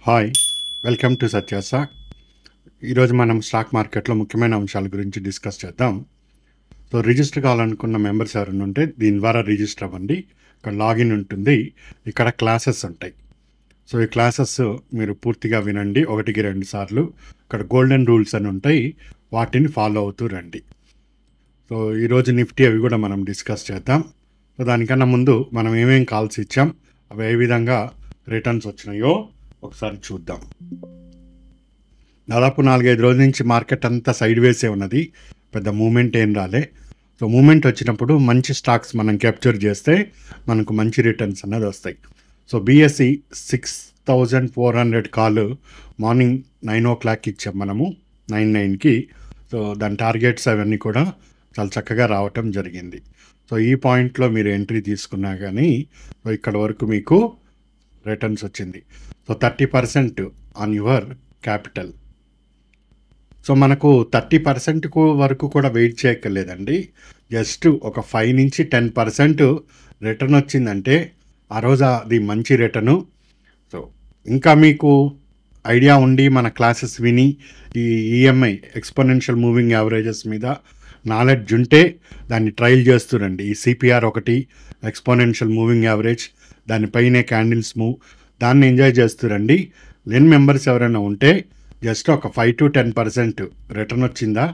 Hi, welcome to సత్యాసా. ఈరోజు మనం stock మార్కెట్లో ముఖ్యమైన అంశాల గురించి డిస్కస్ చేద్దాం. సో రిజిస్టర్ కావాలనుకున్న మెంబర్స్ ఎవరైనా ఉంటే దీని ద్వారా రిజిస్టర్ అవ్వండి. ఇక్కడ లాగిన్ ఉంటుంది, ఇక్కడ క్లాసెస్ ఉంటాయి. సో ఈ క్లాసెస్ మీరు పూర్తిగా వినండి, 1-2 సార్లు. ఇక్కడ గోల్డెన్ రూల్స్ అని ఉంటాయి, వాటిని ఫాలో అవుతూ రండి. సో ఈరోజు నిఫ్టీ అవి కూడా మనం డిస్కస్ చేద్దాం. సో దానికన్నా ముందు మనం ఏమేం కాల్స్ ఇచ్చాం, అవి ఏ విధంగా రిటర్న్స్ వచ్చినాయో ఒకసారి చూద్దాం. దాదాపు 4-5 రోజుల నుంచి మార్కెట్ అంతా సైడ్ వేసే ఉన్నది, పెద్ద మూమెంట్ ఏం రాలే. సో మూమెంట్ వచ్చినప్పుడు మంచి స్టాక్స్ మనం క్యాప్చర్ చేస్తే మనకు మంచి రిటర్న్స్ అన్నది వస్తాయి. So BSc 6400 call morning 9 o'clock ఇచ్చాం మనము, 9:09కి. సో దాని టార్గెట్స్ అవన్నీ కూడా చాలా చక్కగా రావటం జరిగింది. సో ఈ పాయింట్లో మీరు ఎంట్రీ తీసుకున్నా కానీ సో ఇక్కడ వరకు మీకు రిటర్న్స్ వచ్చింది. So 30% on your capital. So మనకు 30% వరకు కూడా వెయిట్ చేయక్కర్లేదండి. జస్ట్ ఒక 5-10% రిటర్న్ వచ్చిందంటే ఆ రోజు అది మంచి రిటర్ను. సో ఇంకా మీకు ఐడియా ఉండి మన క్లాసెస్ విని ఈ ఈఎంఐ ఎక్స్పోనెన్షియల్ మూవింగ్ యావరేజెస్ మీద నాలెడ్జ్ ఉంటే దాన్ని ట్రయల్ చేస్తురండి. ఈ సిపిఆర్ ఒకటి, ఎక్స్పోనెన్షియల్ మూవింగ్ యావరేజ్, దానిపైనే క్యాండిల్స్ మూవ్, దాన్ని ఎంజాయ్ చేస్తురండి. లెన్ మెంబర్స్ ఎవరైనా ఉంటే జస్ట్ ఒక 5-10% రిటర్న్ వచ్చిందా,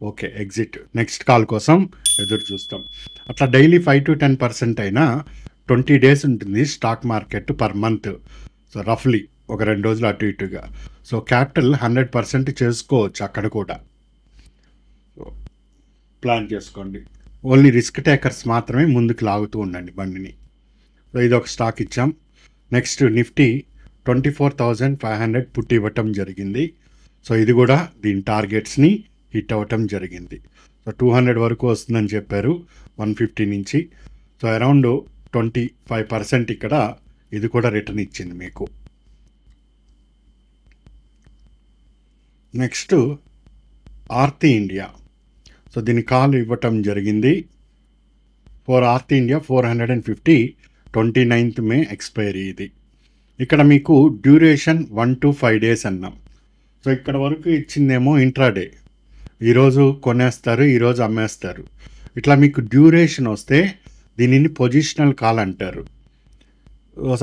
ఓకే, ఎగ్జిట్. నెక్స్ట్ కాల్ కోసం ఎదురు చూస్తాం. అట్లా డైలీ 5-10% అయినా 20 days ఉంటుంది stock market per month. So రఫ్లీ ఒక 2 రోజులు అటు ఇటుగా. సో క్యాపిటల్ 100% చేసుకోవచ్చు అక్కడ కూడా. సో ప్లాన్ చేసుకోండి. ఓన్లీ రిస్క్ టేకర్స్ మాత్రమే ముందుకు లాగుతూ ఉండండి బండిని. సో ఇది ఒక స్టాక్ ఇచ్చాం. నెక్స్ట్ నిఫ్టీ 24,500 పుట్టి ఇవ్వటం జరిగింది. సో ఇది కూడా దీని టార్గెట్స్ని హిట్ అవ్వటం జరిగింది. సో 200 వరకు వస్తుందని చెప్పారు 150 నుంచి. సో అరౌండ్ 25% ఇక్కడ ఇది కూడా రిటర్న్ ఇచ్చింది మీకు. Next Aarti India. సో దీని కాల్ ఇవ్వటం జరిగింది for Aarti India 450, 29th May expiry ఇది. ఇక్కడ మీకు డ్యూరేషన్ 1 to 5 days అన్నాం. సో ఇక్కడ వరకు ఇచ్చిందేమో ఇంట్రాడే, ఈరోజు కొనేస్తారు, ఈరోజు అమ్మేస్తారు. ఇట్లా మీకు డ్యూరేషన్ వస్తే దీనిని పొజిషనల్ కాల్ అంటారు.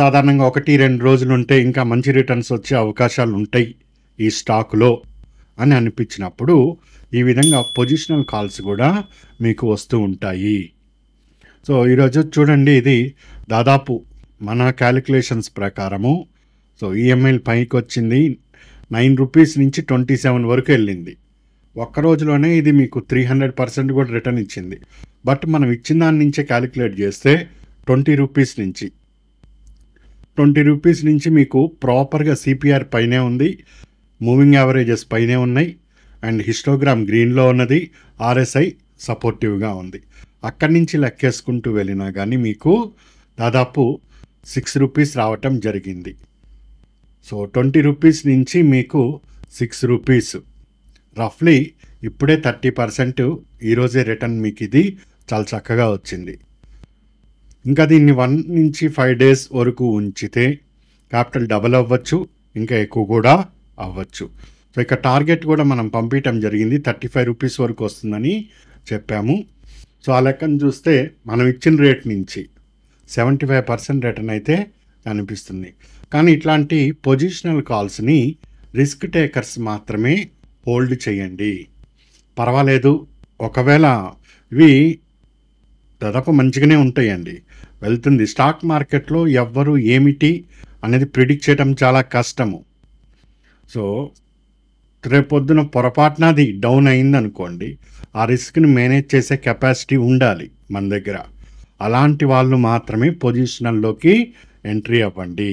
సాధారణంగా 1-2 రోజులు ఉంటే ఇంకా మంచి రిటర్న్స్ వచ్చే అవకాశాలు ఉంటాయి ఈ స్టాకులో అని అనిపించినప్పుడు ఈ విధంగా పొజిషనల్ కాల్స్ కూడా మీకు వస్తూ ఉంటాయి. సో ఈరోజు చూడండి, ఇది దాదాపు మన క్యాలిక్యులేషన్స్ ప్రకారము సో ఈఎంఐ పైకి వచ్చింది 9 రూపీస్ నుంచి 27 వరకు వెళ్ళింది. ఒక్క రోజులోనే ఇది మీకు 300% కూడా రిటర్న్ ఇచ్చింది. బట్ మనం ఇచ్చిన దాని నుంచే క్యాలిక్యులేట్ చేస్తే 20 రూపీస్ నుంచి మీకు ప్రాపర్గా సిపిఆర్ పైనే ఉంది, మూవింగ్ యావరేజెస్ పైనే ఉన్నాయి, అండ్ హిస్టోగ్రామ్ గ్రీన్లో ఉన్నది, ఆర్ఎస్ఐ సపోర్టివ్గా ఉంది. అక్కడి నుంచి లెక్కేసుకుంటూ వెళ్ళినా కానీ మీకు దాదాపు 6 రూపీస్ రావటం జరిగింది. సో 20 రూపీస్ నుంచి మీకు 6 రూపీస్, రఫ్లీ ఇప్పుడే 30% ఈరోజే రిటర్న్ మీకు ఇది చాలా చక్కగా వచ్చింది. ఇంకా దీన్ని 1-5 days వరకు ఉంచితే క్యాపిటల్ డబల్ అవ్వచ్చు, ఇంకా ఎక్కువ కూడా అవ్వచ్చు. సో ఇక టార్గెట్ కూడా మనం పంపించడం జరిగింది, 35 రూపీస్ వరకు వస్తుందని చెప్పాము. సో ఆ లెక్కను చూస్తే మనం ఇచ్చిన రేట్ నుంచి 75% రిటర్న్ అయితే అనిపిస్తుంది. కానీ ఇట్లాంటి పొజిషనల్ కాల్స్ని రిస్క్ టేకర్స్ మాత్రమే హోల్డ్ చేయండి, పర్వాలేదు. ఒకవేళ ఇవి దాదాపు మంచిగానే ఉంటాయండి, వెళ్తుంది. స్టాక్ మార్కెట్లో ఎవ్వరు ఏమిటి అనేది ప్రిడిక్ట్ చేయడం చాలా కష్టము. సో రేపొద్దున పొరపాటున అది డౌన్ అయిందనుకోండి, ఆ రిస్క్ని మేనేజ్ చేసే కెపాసిటీ ఉండాలి మన దగ్గర. అలాంటి వాళ్ళు మాత్రమే పొజిషనల్లోకి ఎంట్రీ అవ్వండి.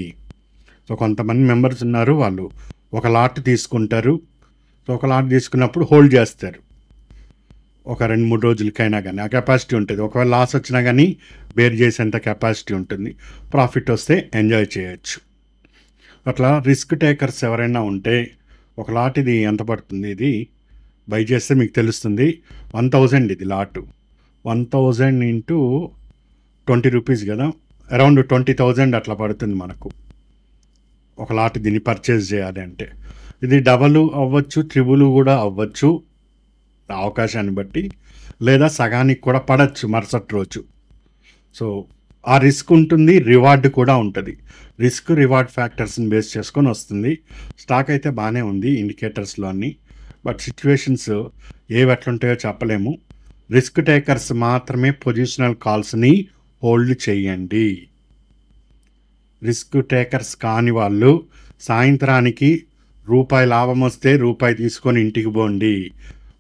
సో కొంతమంది మెంబర్స్ ఉన్నారు, వాళ్ళు ఒక లాట్ తీసుకుంటారు. సో ఒక లాట్ తీసుకున్నప్పుడు హోల్డ్ చేస్తారు ఒక 2-3 రోజులకైనా కానీ, ఆ కెపాసిటీ ఉంటుంది. ఒకవేళ లాస్ వచ్చినా కానీ బేర్ చేసేంత కెపాసిటీ ఉంటుంది, ప్రాఫిట్ వస్తే ఎంజాయ్ చేయొచ్చు. అట్లా రిస్క్ టేకర్స్ ఎవరైనా ఉంటే ఒక లాట్ ఇది ఎంత పడుతుంది, ఇది బై చేస్తే మీకు తెలుస్తుంది. 1000 ఇది లాటు, 1000 into 20 రూపీస్ కదా, అరౌండ్ 20,000 అట్లా పడుతుంది మనకు. ఒక లాట్ దీన్ని పర్చేజ్ చేయాలి అంటే. ఇది డబల్ అవ్వచ్చు, త్రిబుల్ కూడా అవ్వచ్చు అవకాశాన్ని బట్టి, లేదా సగానికి కూడా పడచ్చు మరుసటి రోజు. సో ఆ రిస్క్ ఉంటుంది, రివార్డ్ కూడా ఉంటుంది. రిస్క్ రివార్డ్ ఫ్యాక్టర్స్ని బేస్ చేసుకొని వస్తుంది. స్టాక్ అయితే బాగానే ఉంది ఇండికేటర్స్లో అన్నీ, బట్ సిచ్యువేషన్స్ ఏవి ఎట్లుంటాయో చెప్పలేము. రిస్క్ టేకర్స్ మాత్రమే పొజిషనల్ కాల్స్ని హోల్డ్ చేయండి. రిస్క్ టేకర్స్ కాని వాళ్ళు సాయంత్రానికి రూపాయి లాభం వస్తే రూపాయి తీసుకొని ఇంటికి పోండి,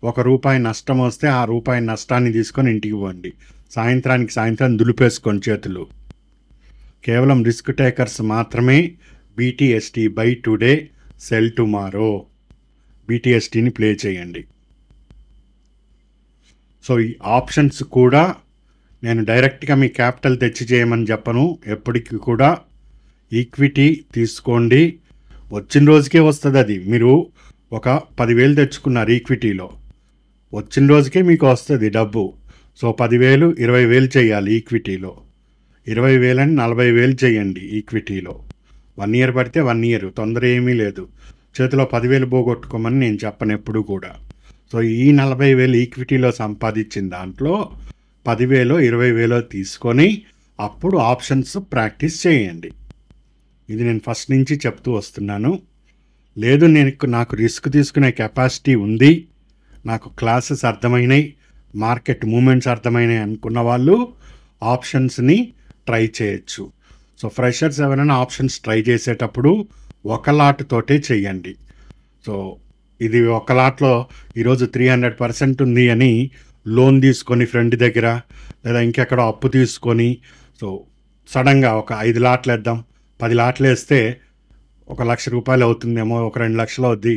₹1 నష్టం వస్తే ఆ రూపాయి నష్టాన్ని తీసుకొని ఇంటికి పోండి. సాయంత్రం దులిపేసుకొని చేతులు. కేవలం రిస్క్ టేకర్స్ మాత్రమే BTST buy today sell tomorrow బీటీఎస్టీని ప్లే చేయండి. సో ఈ ఆప్షన్స్ కూడా నేను డైరెక్ట్గా మీ క్యాపిటల్ తెచ్చి చేయమని చెప్పను. ఎప్పటికీ కూడా ఈక్విటీ తీసుకోండి, వచ్చిన రోజుకే వస్తుంది. అది మీరు ఒక 10,000 తెచ్చుకున్నారు ఈక్విటీలో, వచ్చిన రోజుకే మీకు వస్తుంది డబ్బు. సో 10,000 20,000 చేయాలి ఈక్విటీలో, 20,000 అని 40,000 చేయండి ఈక్విటీలో. 1 ఇయర్ పడితే 1 ఇయర్, తొందర ఏమీ లేదు. చేతిలో 10,000 పోగొట్టుకోమని నేను చెప్పను ఎప్పుడు కూడా. సో ఈ 40,000 ఈక్విటీలో సంపాదించిన దాంట్లో 10,000 20,000 తీసుకొని అప్పుడు ఆప్షన్స్ ప్రాక్టీస్ చేయండి. ఇది నేను ఫస్ట్ నుంచి చెప్తూ వస్తున్నాను. లేదు నాకు రిస్క్ తీసుకునే కెపాసిటీ ఉంది, నాకు క్లాసెస్ అర్థమైనాయి, మార్కెట్ మూమెంట్స్ అర్థమైనాయి అనుకున్న వాళ్ళు ఆప్షన్స్ని ట్రై చేయొచ్చు. సో ఫ్రెషర్స్ ఎవరైనా ఆప్షన్స్ ట్రై చేసేటప్పుడు ఒక లాట్ తోటే చెయ్యండి. సో ఇది ఒక లాట్లో ఈరోజు 300% ఉంది అని లోన్ తీసుకొని ఫ్రెండ్ దగ్గర లేదా ఇంకెక్కడో అప్పు తీసుకొని, సో సడన్గా ఒక 5 లాట్లు వేద్దాం, 10 లాట్లు వేస్తే ₹1,00,000 అవుతుందేమో, ఒక 2 లక్షలు అవుద్ది,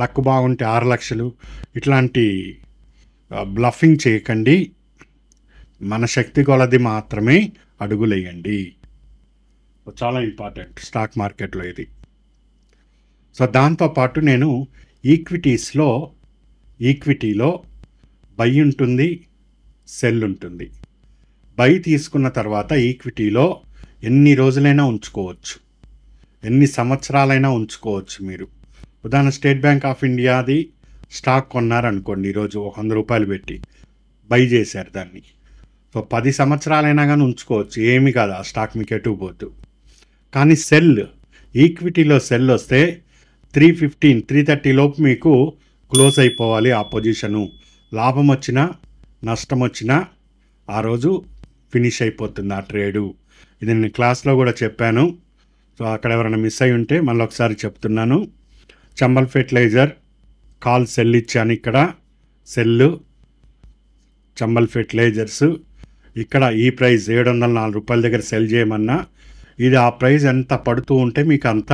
లక్ బాగుంటే 6 లక్షలు, ఇట్లాంటి బ్లఫింగ్ చేయకండి. మన శక్తి కొలది మాత్రమే అడుగులేయండి. చాలా ఇంపార్టెంట్ స్టాక్ మార్కెట్లో ఇది. సో దాంతోపాటు నేను ఈక్విటీలో బై ఉంటుంది, సెల్ ఉంటుంది. బై తీసుకున్న తర్వాత ఈక్విటీలో ఎన్ని రోజులైనా ఉంచుకోవచ్చు, ఎన్ని సంవత్సరాలైనా ఉంచుకోవచ్చు. మీరు ఉదాహరణ స్టేట్ బ్యాంక్ ఆఫ్ ఇండియాది స్టాక్ కొన్నారనుకోండి, ఈరోజు ₹100 పెట్టి బై చేశారు దాన్ని. సో 10 సంవత్సరాలైనా కానీ ఉంచుకోవచ్చు, ఏమి కాదు, ఆ స్టాక్ మీకు ఎటు పోతు. కానీ ఈక్విటీలో సెల్ వస్తే 315 330 లోపు మీకు క్లోజ్ అయిపోవాలి ఆ పొజిషను. లాభం వచ్చినా నష్టం వచ్చినా ఆ రోజు ఫినిష్ అయిపోతుంది ఆ ట్రేడు. ఇది నేను క్లాస్లో కూడా చెప్పాను. సో అక్కడ ఎవరైనా మిస్ అయి ఉంటే మళ్ళీ ఒకసారి చెప్తున్నాను. చంబల్ ఫెర్టిలైజర్ కాల్ సెల్ ఇచ్చాను, ఇక్కడ సెల్ చంబల్ ఫెర్టిలైజర్స్. ఇక్కడ ఈ ప్రైస్ ₹704 దగ్గర సెల్ చేయమన్నా, ఇది ఆ ప్రైస్ ఎంత పడుతూ ఉంటే మీకు అంత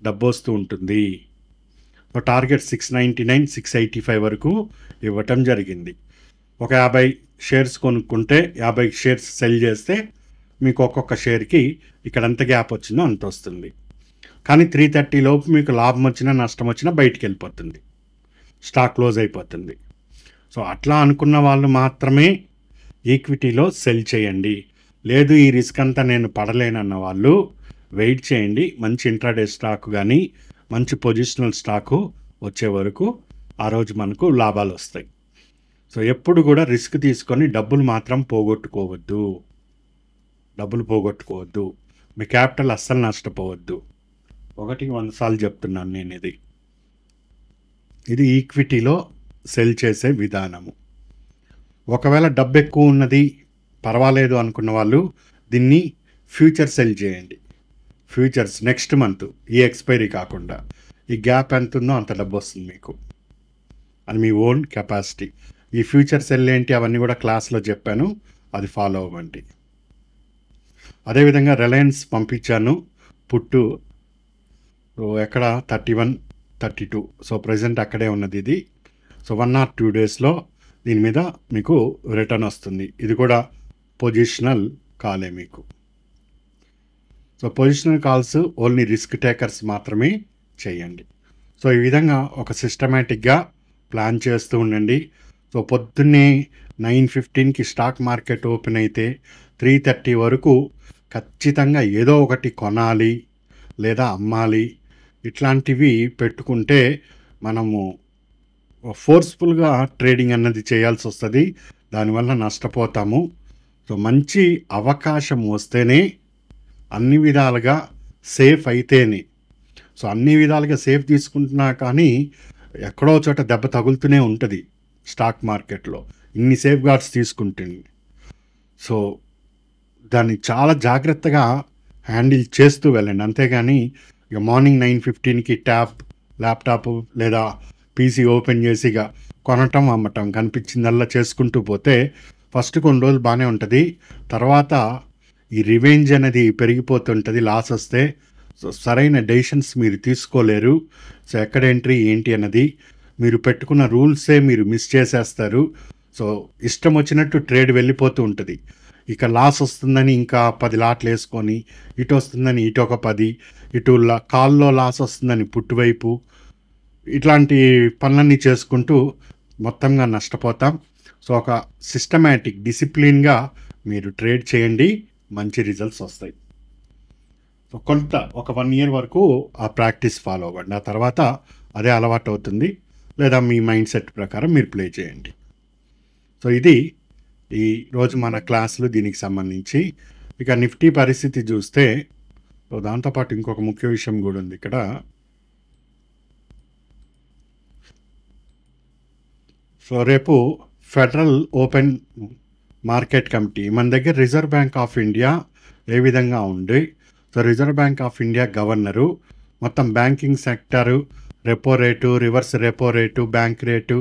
డబ్బు వస్తూ ఉంటుంది. సో టార్గెట్ 699 685 వరకు ఇవ్వటం జరిగింది. ఒక 50 షేర్స్ కొనుక్కుంటే 50 షేర్స్ సెల్ చేస్తే మీకు ఒక్కొక్క షేర్కి ఇక్కడ ఎంత గ్యాప్ వచ్చిందో అంత వస్తుంది. కానీ 330 లోపు మీకు లాభం వచ్చినా నష్టం వచ్చినా బయటికి వెళ్ళిపోతుంది, స్టాక్ క్లోజ్ అయిపోతుంది. సో అట్లా అనుకున్న వాళ్ళు మాత్రమే ఈక్విటీలో సెల్ చేయండి. లేదు ఈ రిస్క్ అంతా నేను పడలేనన్న వాళ్ళు వెయిట్ చేయండి. మంచి ఇంట్రాడే స్టాక్ కానీ మంచి పొజిషనల్ స్టాకు వచ్చే వరకు ఆ రోజు మనకు లాభాలు వస్తాయి. సో ఎప్పుడు కూడా రిస్క్ తీసుకొని డబ్బులు మాత్రం పోగొట్టుకోవద్దు. మీ క్యాపిటల్ అస్సలు నష్టపోవద్దు. 100 సార్లు చెప్తున్నాను నేను. ఇది ఈక్విటీలో సెల్ చేసే విధానము. ఒకవేళ డబ్బు ఎక్కువ ఉన్నది పర్వాలేదు అనుకున్న వాళ్ళు దీన్ని ఫ్యూచర్ సెల్ చేయండి. ఫ్యూచర్స్ నెక్స్ట్ మంత్, ఈ ఎక్స్పైరీ కాకుండా, ఈ గ్యాప్ ఎంత ఉందో అంత డబ్బు వస్తుంది మీకు, అది మీ ఓన్ కెపాసిటీ. ఈ ఫ్యూచర్ సెల్ ఏంటి అవన్నీ కూడా క్లాస్లో చెప్పాను, అది ఫాలో అవ్వండి. అదేవిధంగా రిలయన్స్ పంపించాను పుట్టు, ఎక్కడ 31 32. సో ప్రజెంట్ అక్కడే ఉన్నది ఇది. సో 1 or 2 డేస్లో దీని మీద మీకు రిటర్న్ వస్తుంది. ఇది కూడా పొజిషనల్ కాలే మీకు. So positional calls only risk takers మాత్రమే చేయండి. సో ఈ విధంగా ఒక సిస్టమేటిక్గా ప్లాన్ చేస్తూ ఉండండి. సో పొద్దున్నే 9:15కి స్టాక్ మార్కెట్ ఓపెన్ అయితే 3:30 వరకు ఖచ్చితంగా ఏదో ఒకటి కొనాలి, లేదా అమ్మాలి, ఇట్లాంటివి పెట్టుకుంటే మనము ఫోర్స్ఫుల్గా ట్రేడింగ్ అన్నది చేయాల్సి వస్తుంది. దానివల్ల నష్టపోతాము. సో మంచి అవకాశం వస్తేనే, అన్ని విధాలుగా సేఫ్ అయితేనే. సో అన్ని విధాలుగా సేఫ్ తీసుకుంటున్నా కానీ ఎక్కడో చోట దెబ్బ తగులుతూనే ఉంటుంది స్టాక్ మార్కెట్లో ఇన్ని సేఫ్ గార్డ్స్ తీసుకుంటుంది. సో దాన్ని చాలా జాగ్రత్తగా హ్యాండిల్ చేస్తూ వెళ్ళండి. అంతేగాని ఇక మార్నింగ్ 9:15కి ల్యాప్టాప్ లేదా పీసీ ఓపెన్ చేసి ఇక కొనటం అమ్మటం కనిపించిందల్లా చేసుకుంటూ పోతే ఫస్ట్ కొన్ని రోజులు బాగానే ఉంటుంది. తర్వాత ఈ రివెంజ్ అనేది పెరిగిపోతుంటుంది లాస్ వస్తే. సో సరైన డెసిషన్స్ మీరు తీసుకోలేరు. సో ఎక్కడ ఎంట్రీ ఏంటి అన్నది మీరు పెట్టుకున్న రూల్సే మీరు మిస్ చేసేస్తారు. సో ఇష్టం వచ్చినట్టు ట్రేడ్ వెళ్ళిపోతూ ఉంటుంది. ఇక లాస్ వస్తుందని ఇంకా 10 లాట్లు వేసుకొని, ఇటు వస్తుందని ఇటు ఒక 10, ఇటు కాల్లో లాస్ వస్తుందని పుట్టువైపు, ఇట్లాంటి పనులన్నీ చేసుకుంటూ మొత్తంగా నష్టపోతాం. సో ఒక సిస్టమేటిక్ డిసిప్లిన్గా మీరు ట్రేడ్ చేయండి, మంచి రిజల్ట్స్ వస్తాయి. సో ఒక 1 year వరకు ఆ ప్రాక్టీస్ ఫాలో అవ్వండి. ఆ తర్వాత అదే అలవాటు అవుతుంది, లేదా మీ మైండ్ సెట్ ప్రకారం మీరు ప్లే చేయండి. సో ఇది ఈ రోజు మన క్లాసులు దీనికి సంబంధించి. ఇక నిఫ్టీ పరిస్థితి చూస్తే, సో దాంతోపాటు ఇంకొక ముఖ్య విషయం కూడా ఉంది ఇక్కడ. సో రేపు ఫెడరల్ ఓపెన్ మార్కెట్ కమిటీ మన దగ్గర రిజర్వ్ బ్యాంక్ ఆఫ్ ఇండియా ఏ విధంగా ఉంది. So Reserve Bank of India governor మొత్తం banking sector, repo rate, reverse repo rate, bank rate,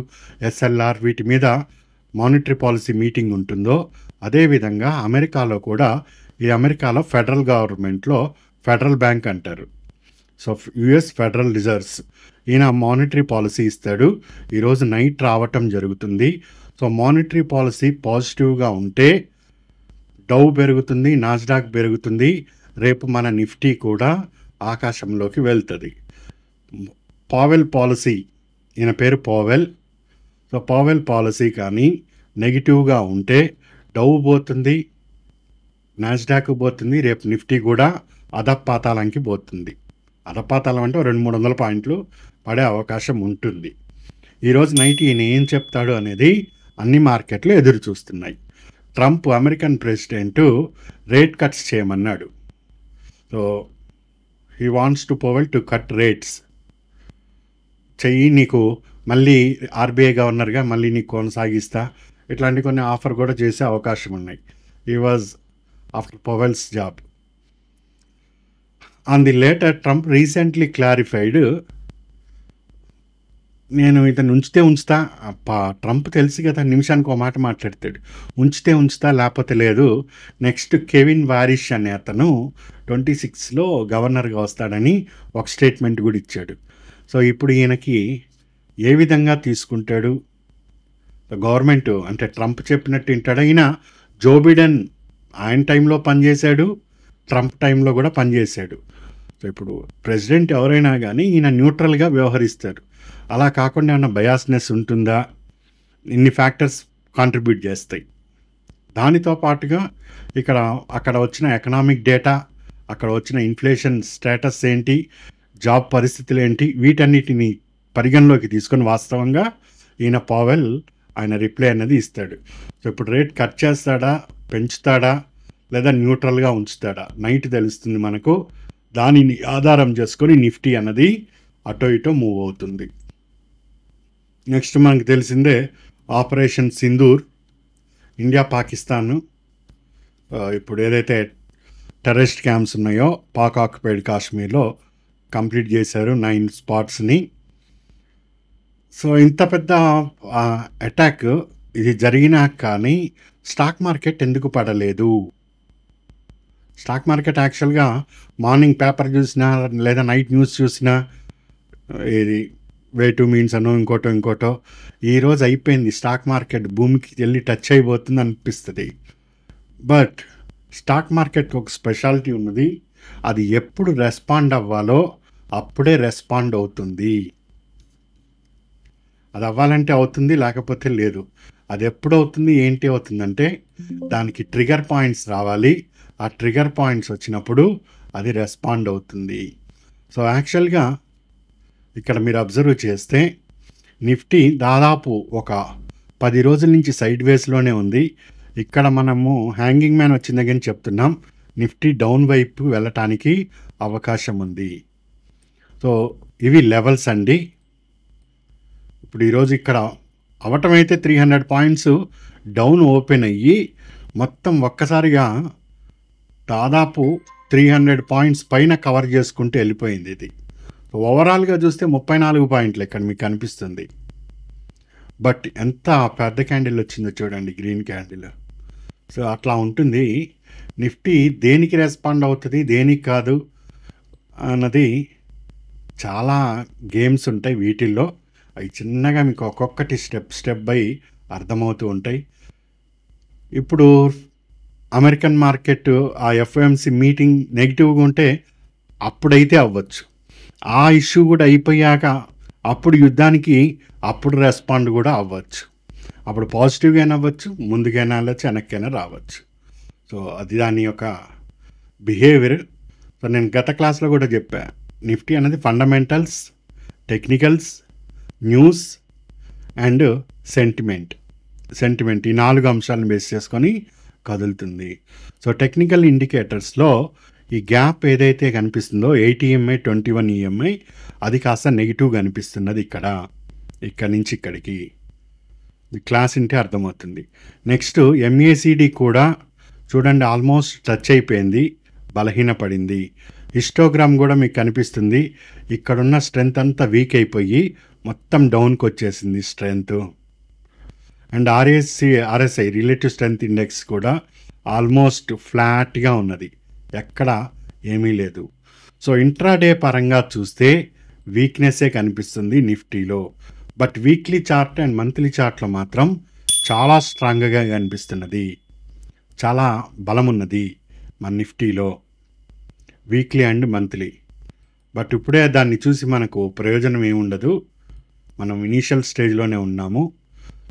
SLR, వీటి మీద మానిటరీ పాలసీ మీటింగ్ ఉంటుందో అదేవిధంగా అమెరికాలో కూడా, ఈ అమెరికాలో ఫెడరల్ గవర్నమెంట్లో ఫెడరల్ బ్యాంక్ అంటారు. సో యుఎస్ ఫెడరల్ రిజర్వ్స్, ఈయన మానిటరీ పాలసీ ఇస్తాడు. ఈరోజు నైట్ రావటం జరుగుతుంది. సో మానిటరీ పాలసీ పాజిటివ్గా ఉంటే డౌ పెరుగుతుంది, నాస్డాక్ పెరుగుతుంది. రేపు మన నిఫ్టీ కూడా ఆకాశంలోకి వెళ్తుంది. పావెల్ పాలసీ, ఈయన పేరు పావెల్. సో పావెల్ పాలసీ కానీ నెగిటివ్గా ఉంటే డౌ పోతుంది, నాస్డాక్ పోతుంది, రేపు నిఫ్టీ కూడా అధపాతాళంకి పోతుంది. అధపాతాళం అంటే 200-300 పాయింట్లు పడే అవకాశం ఉంటుంది. ఈరోజు నైట్ ఈయన ఏం చెప్తాడు అనేది అన్ని మార్కెట్లు ఎదురు చూస్తున్నాయి. Trump American president rate cuts చేయమన్నాడు. So he wants to Powell to cut rates. చెయ్యి, నీకు మళ్ళీ ఆర్బీఐ గవర్నర్గా మళ్ళీ నీకు కొనసాగిస్తా, ఇట్లాంటి కొన్ని ఆఫర్ కూడా చేసే అవకాశం ఉన్నాయి. He was after Powell's job. On the later, Trump recently clarified, నేను ఇతను ఉంచుతా. ట్రంప్ తెలుసు కదా, నిమిషానికి ఒక మాట మాట్లాడతాడు. ఉంచుతా లేకపోతే లేదు. నెక్స్ట్ కెవిన్ వారిష్ అనే అతను 26లో గవర్నర్గా వస్తాడని ఒక స్టేట్మెంట్ కూడా ఇచ్చాడు. సో ఇప్పుడు ఈయనకి ఏ విధంగా తీసుకుంటాడు గవర్నమెంట్, అంటే ట్రంప్ చెప్పినట్టు వింటాడు. ఈయన జో బిడెన్ ఆయన టైంలో పనిచేశాడు, ట్రంప్ టైంలో కూడా పనిచేశాడు. సో ఇప్పుడు ప్రెసిడెంట్ ఎవరైనా కానీ ఈయన న్యూట్రల్గా వ్యవహరిస్తారు. అలా కాకుండా ఏమన్నా బయాస్నెస్ ఉంటుందా, ఇన్ని ఫ్యాక్టర్స్ కాంట్రిబ్యూట్ చేస్తాయి. దానితో పాటుగా అక్కడ వచ్చిన ఎకనామిక్ డేటా, అక్కడ వచ్చిన ఇన్ఫ్లేషన్ స్టేటస్ ఏంటి, జాబ్ పరిస్థితులు ఏంటి, వీటన్నిటిని పరిగణలోకి తీసుకొని వాస్తవంగా ఈయన పావెల్ ఆయన రిప్లై అనేది ఇస్తాడు. సో ఇప్పుడు రేట్ కట్ చేస్తాడా, పెంచుతాడా, లేదా న్యూట్రల్గా ఉంచుతాడా నైట్ తెలుస్తుంది మనకు. దానిని ఆధారం చేసుకొని నిఫ్టీ అన్నది అటో ఇటో మూవ్ అవుతుంది. నెక్స్ట్ మనకు తెలిసిందే ఆపరేషన్ సింధూర్, ఇండియా పాకిస్తాన్ ఇప్పుడు ఏదైతే టెర్రరిస్ట్ క్యాంప్స్ ఉన్నాయో పాక్ ఆక్యుపైడ్ కాశ్మీర్లో కంప్లీట్ చేశారు 9 స్పాట్స్ని. సో ఇంత పెద్ద అటాక్ ఇది జరిగినా కానీ స్టాక్ మార్కెట్ ఎందుకు పడలేదు? స్టాక్ మార్కెట్ యాక్చువల్గా మార్నింగ్ పేపర్ చూసినా లేదా నైట్ న్యూస్ చూసినా, ఇది వే టు మీన్స్ అనో ఇంకోటో ఈరోజు అయిపోయింది. స్టాక్ మార్కెట్ భూమికి వెళ్ళి టచ్ అయిపోతుంది అనిపిస్తుంది. బట్ స్టాక్ మార్కెట్కి ఒక స్పెషాలిటీ ఉన్నది. అది ఎప్పుడు రెస్పాండ్ అవ్వాలో అప్పుడే రెస్పాండ్ అవుతుంది. అది అవ్వాలంటే అవుతుంది, లేకపోతే లేదు. అది ఎప్పుడు అవుతుంది, ఏంటి అవుతుందంటే దానికి ట్రిగర్ పాయింట్స్ రావాలి. ఆ ట్రిగర్ పాయింట్స్ వచ్చినప్పుడు అది రెస్పాండ్ అవుతుంది. సో యాక్చువల్గా ఇక్కడ మీరు అబ్జర్వ్ చేస్తే నిఫ్టీ దాదాపు ఒక 10 రోజుల నుంచి సైడ్ వేస్లోనే ఉంది. ఇక్కడ మనము హ్యాంగింగ్ మ్యాన్ వచ్చిన దగ్గర చెప్తున్నాం, నిఫ్టీ డౌన్ వైపు వెళ్ళటానికి అవకాశం ఉంది. సో ఇవి లెవెల్స్ అండి. ఇప్పుడు ఈరోజు ఇక్కడ అవటమైతే 300 పాయింట్స్ డౌన్ ఓపెన్ అయ్యి మొత్తం ఒక్కసారిగా దాదాపు 300 పాయింట్స్ పైన కవర్ చేసుకుంటూ వెళ్ళిపోయింది. ఇది ఓవరాల్గా చూస్తే 34 పాయింట్లు ఇక్కడ మీకు కనిపిస్తుంది. బట్ ఎంత పెద్ద క్యాండిల్ వచ్చిందో చూడండి, గ్రీన్ క్యాండిల్. సో అట్లా ఉంటుంది. నిఫ్టీ దేనికి రెస్పాండ్ అవుతుంది, దేనికి కాదు అన్నది చాలా గేమ్స్ ఉంటాయి వీటిల్లో. అవి చిన్నగా మీకు ఒక్కొక్కటి స్టెప్ బై అర్థమవుతూ ఉంటాయి. ఇప్పుడు అమెరికన్ మార్కెట్ ఆ ఎఫ్ఓఎంసి మీటింగ్ నెగిటివ్గా ఉంటే అప్పుడైతే అవ్వచ్చు. ఆ ఇష్యూ కూడా అయిపోయాక అప్పుడు యుద్ధానికి అప్పుడు రెస్పాండ్ కూడా అవ్వచ్చు. అప్పుడు పాజిటివ్గానే అవ్వచ్చు, ముందుకైనా వెళ్ళచ్చు, వెనక్కైనా రావచ్చు. సో అది దాని యొక్క బిహేవియర్. సో నేను గత క్లాస్లో కూడా చెప్పా, నిఫ్టీ అనేది fundamentals, technicals, news and sentiment ఈ 4 అంశాలను బేస్ చేసుకొని కదులుతుంది. సో టెక్నికల్ ఇండికేటర్స్లో ఈ గ్యాప్ ఏదైతే కనిపిస్తుందో 80 EMA 21 EMA అది కాస్త నెగిటివ్ కనిపిస్తున్నది ఇక్కడ నుంచి ఇక్కడికి. క్లాస్ ఇంటే అర్థమవుతుంది. నెక్స్ట్ MACD కూడా చూడండి ఆల్మోస్ట్ టచ్ అయిపోయింది, బలహీనపడింది. హిస్టోగ్రామ్ కూడా మీకు కనిపిస్తుంది. ఇక్కడున్న స్ట్రెంగ్త్ అంతా వీక్ అయిపోయి మొత్తం డౌన్కి వచ్చేసింది strength. And RSI relative strength index కూడా ఆల్మోస్ట్ ఫ్లాట్గా ఉన్నది, ఎక్కడ ఏమీ లేదు. సో ఇంట్రాడే పరంగా చూస్తే వీక్నెస్సే కనిపిస్తుంది నిఫ్టీలో. But weekly chart and monthly చార్ట్లో మాత్రం చాలా స్ట్రాంగ్గా కనిపిస్తున్నది, చాలా బలం ఉన్నది మన నిఫ్టీలో వీక్లీ అండ్ మంత్లీ. బట్ ఇప్పుడే దాన్ని చూసి మనకు ప్రయోజనం ఏముండదు, మనం ఇనీషియల్ స్టేజ్లోనే ఉన్నాము.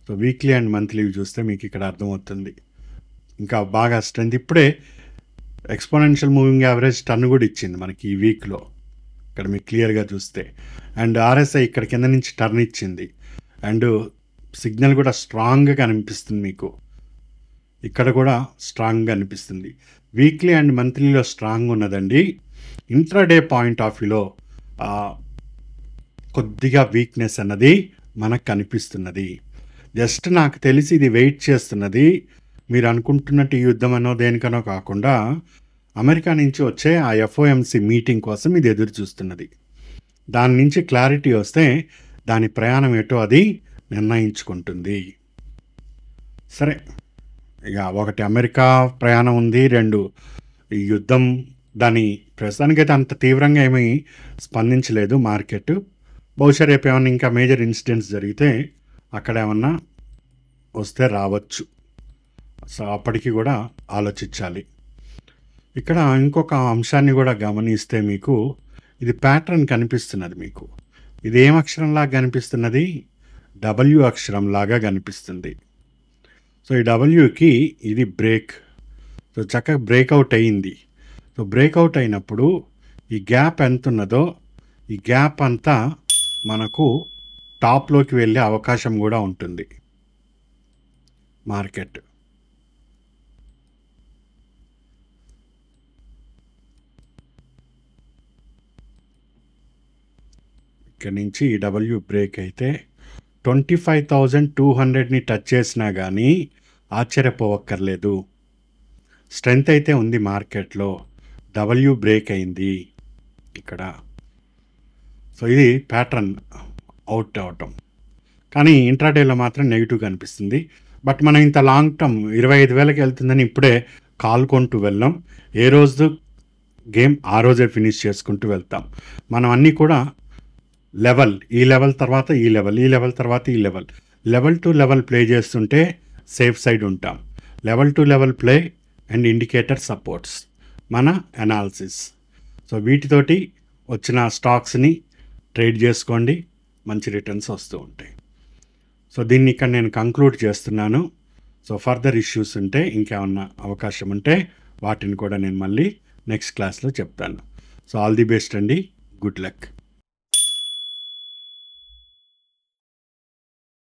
సో వీక్లీ అండ్ మంత్లీ చూస్తే మీకు ఇక్కడ అర్థమవుతుంది ఇంకా బాగా స్ట్రెంత్. ఇప్పుడే ఎక్స్పోనెన్షియల్ మూవింగ్ యావరేజ్ టర్న్ కూడా ఇచ్చింది మనకి ఈ వీక్లో, ఇక్కడ మీకు క్లియర్గా చూస్తే. అండ్ RSI ఇక్కడ కింద నుంచి టర్న్ ఇచ్చింది. అండ్ సిగ్నల్ కూడా స్ట్రాంగ్గా కనిపిస్తుంది మీకు, ఇక్కడ కూడా స్ట్రాంగ్గా అనిపిస్తుంది. వీక్లీ అండ్ మంత్లీలో స్ట్రాంగ్ ఉన్నదండి. ఇంట్రాడే పాయింట్ ఆఫ్ వ్యూలో కొద్దిగా వీక్నెస్ అన్నది మనకు కనిపిస్తున్నది. జస్ట్ నాకు తెలిసి ఇది వెయిట్ చేస్తున్నది, మీరు అనుకుంటున్నట్టు ఈ యుద్ధం అనో దేనికనో కాకుండా అమెరికా నుంచి వచ్చే ఆ FOMC మీటింగ్ కోసం ఇది ఎదురు చూస్తున్నది. దాని నుంచి క్లారిటీ వస్తే దాని ప్రయాణం ఏటో అది నిర్ణయించుకుంటుంది. సరే, ఇక ఒకటి అమెరికా ప్రయాణం ఉంది, 2 ఈ యుద్ధం. దాని ప్రస్తుతానికైతే అంత తీవ్రంగా ఏమీ స్పందించలేదు మార్కెట్. బహుశా రేపు ఏమన్నా ఇంకా మేజర్ ఇన్సిడెంట్స్ జరిగితే అక్కడ ఏమన్నా వస్తే రావచ్చు. సో అప్పటికి కూడా ఆలోచించాలి. ఇక్కడ ఇంకొక అంశాన్ని కూడా గమనిస్తే మీకు ఇది ప్యాటర్న్ కనిపిస్తున్నది. మీకు ఇది ఏం అక్షరంలాగా కనిపిస్తున్నది, W అక్షరంలాగా కనిపిస్తుంది. సో ఈ Wకి ఇది బ్రేక్. సో చక్కగా బ్రేక్అవుట్ అయ్యింది. సో బ్రేక్అవుట్ అయినప్పుడు ఈ గ్యాప్ ఎంత ఉన్నదో ఈ గ్యాప్ అంతా మనకు టాప్లోకి వెళ్ళే అవకాశం కూడా ఉంటుంది మార్కెట్. ఇక్కడ నుంచి ఈ W బ్రేక్ అయితే 25,200ని టచ్ చేసినా కానీ ఆశ్చర్యపోవక్కర్లేదు. స్ట్రెంగ్త్ అయితే ఉంది మార్కెట్లో, W బ్రేక్ అయింది ఇక్కడ. సో ఇది ప్యాటర్న్ అవుట్ అవటం, కానీ ఇంట్రాడేలో మాత్రం నెగిటివ్ కనిపిస్తుంది. బట్ మనం ఇంత లాంగ్ టర్మ్ 25,000కి వెళ్తుందని ఇప్పుడే కాల్కొంటూ వెళ్ళాం. ఏ రోజు గేమ్ ఆ రోజే ఫినిష్ చేసుకుంటూ వెళ్తాం. మనం అన్నీ కూడా ఈ లెవెల్ తర్వాత ఈ లెవెల్ తర్వాత ఈ లెవెల్ టు లెవెల్ ప్లే చేస్తుంటే సేఫ్ సైడ్ ఉంటాం. Level to level play and indicator supports మన అనాలిసిస్. సో వీటితోటి వచ్చిన స్టాక్స్ని ట్రేడ్ చేసుకోండి, మంచి రిటర్న్స్ వస్తూ ఉంటాయి. సో దీన్ని ఇక్కడ నేను కంక్లూడ్ చేస్తున్నాను. సో ఫర్దర్ ఇష్యూస్ ఉంటే ఇంకేమన్నా అవకాశం ఉంటే వాటిని కూడా నేను మళ్ళీ నెక్స్ట్ క్లాస్లో చెప్తాను. సో ఆల్ ది బెస్ట్ అండి. Good luck.